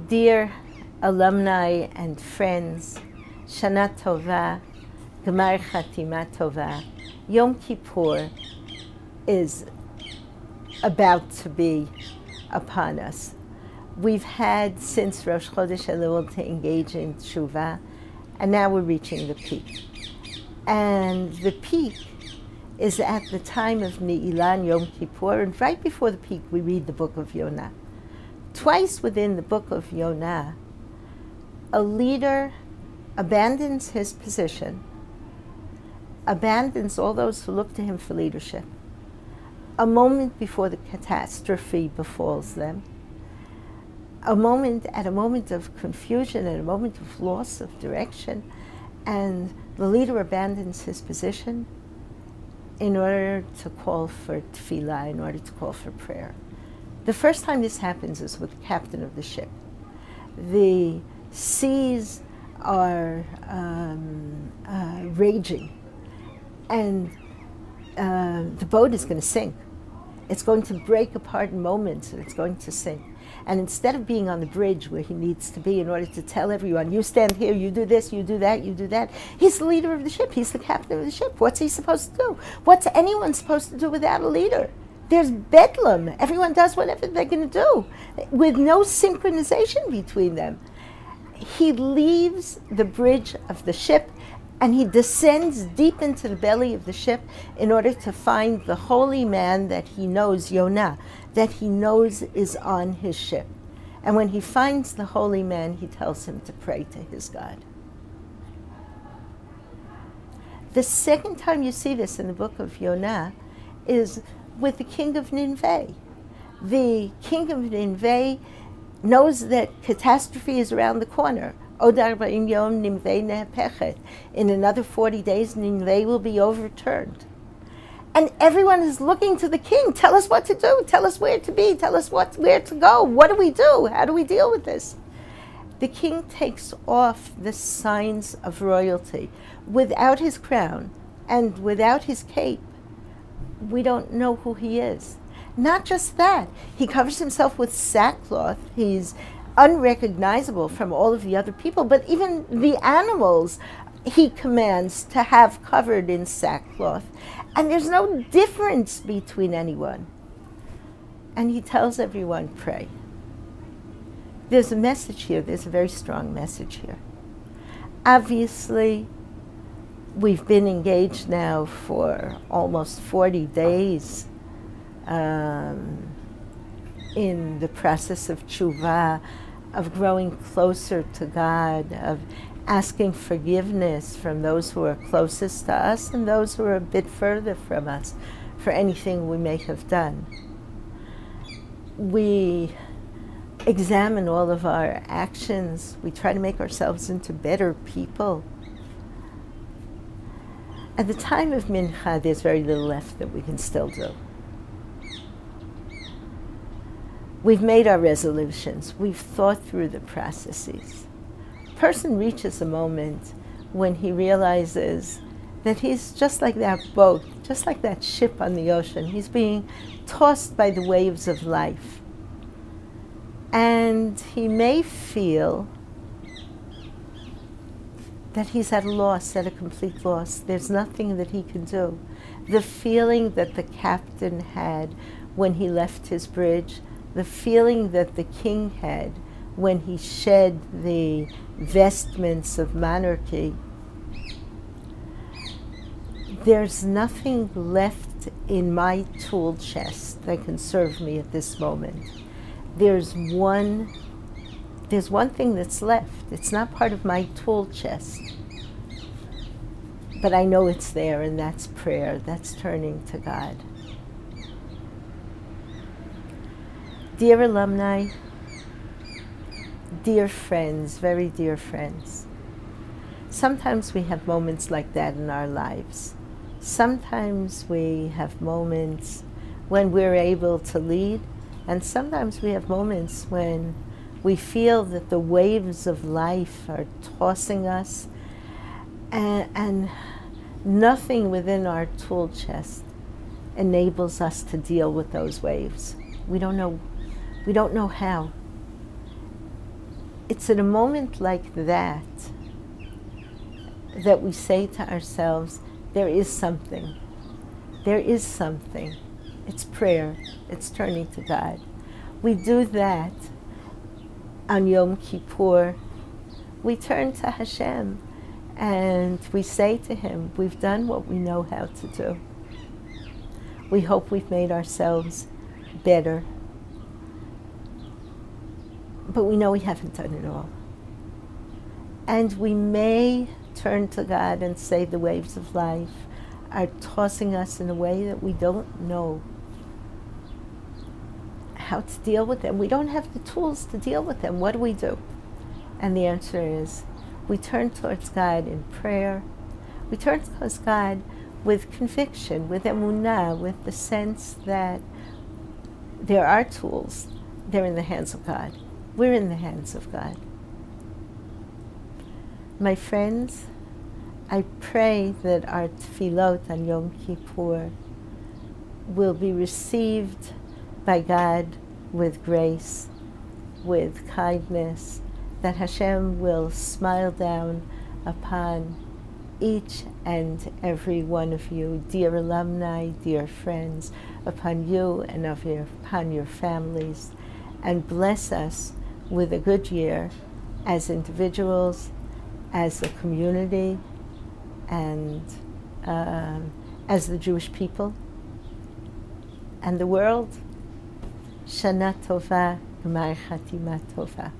Dear alumni and friends, Shana Tova, Gemar Chatima Tova. Yom Kippur is about to be upon us. We've had since Rosh Chodesh Elul to engage in Tshuva, and now we're reaching the peak. And the peak is at the time of Ne'ilah, Yom Kippur, and right before the peak we read the book of Yonah. Twice within the book of Yonah, a leader abandons his position, abandons all those who look to him for leadership, a moment before the catastrophe befalls them, at a moment of confusion, at a moment of loss of direction, and the leader abandons his position in order to call for tefillah, in order to call for prayer. The first time this happens is with the captain of the ship. The seas are raging, and the boat is going to sink. It's going to break apart in moments, and it's going to sink. And instead of being on the bridge where he needs to be in order to tell everyone, you stand here, you do this, you do that, you do that, he's the leader of the ship, he's the captain of the ship. What's he supposed to do? What's anyone supposed to do without a leader? There's bedlam. Everyone does whatever they're going to do with no synchronization between them. He leaves the bridge of the ship and he descends deep into the belly of the ship in order to find the holy man that he knows, Yonah, that he knows is on his ship. And when he finds the holy man, he tells him to pray to his God. The second time you see this in the book of Yonah is with the king of Nineveh. The king of Nineveh knows that catastrophe is around the corner. In another 40 days, Nineveh will be overturned. And everyone is looking to the king. Tell us what to do. Tell us where to be. Tell us where to go. What do we do? How do we deal with this? The king takes off the signs of royalty. Without his crown and without his cape, we don't know who he is. Not just that, he covers himself with sackcloth. He's unrecognizable from all of the other people, but even the animals he commands to have covered in sackcloth. And there's no difference between anyone. And he tells everyone, pray. There's a message here, there's a very strong message here. Obviously, we've been engaged now for almost 40 days in the process of tshuva, of growing closer to God, of asking forgiveness from those who are closest to us and those who are a bit further from us for anything we may have done. We examine all of our actions. We try to make ourselves into better people. At the time of Mincha, there's very little left that we can still do. We've made our resolutions. We've thought through the processes. A person reaches a moment when he realizes that he's just like that boat, just like that ship on the ocean. He's being tossed by the waves of life. And he may feel that he's at a loss, at a complete loss. There's nothing that he can do. The feeling that the captain had when he left his bridge, the feeling that the king had when he shed the vestments of monarchy, there's nothing left in my tool chest that can serve me at this moment. There's one thing that's left. It's not part of my tool chest. But I know it's there, and that's prayer. That's turning to God. Dear alumni, dear friends, very dear friends, sometimes we have moments like that in our lives. Sometimes we have moments when we're able to lead, and sometimes we have moments when we feel that the waves of life are tossing us, and nothing within our tool chest enables us to deal with those waves. We don't know how. it's in a moment like that that we say to ourselves, there is something. There is something. It's prayer. It's turning to God. We do that on Yom Kippur. We turn to Hashem and we say to Him, we've done what we know how to do. We hope we've made ourselves better. But we know we haven't done it all. And we may turn to God and say the waves of life are tossing us in a way that we don't know how to deal with them. We don't have the tools to deal with them. What do we do? And the answer is, we turn towards God in prayer. We turn towards God with conviction, with emunah, with the sense that there are tools. They're in the hands of God. We're in the hands of God. My friends, I pray that our tefillot on Yom Kippur will be received by God with grace, with kindness, that Hashem will smile down upon each and every one of you, dear alumni, dear friends, upon you and upon your families, and bless us with a good year as individuals, as a community, and as the Jewish people and the world. Shana Tova, Gemar Chatima Tova.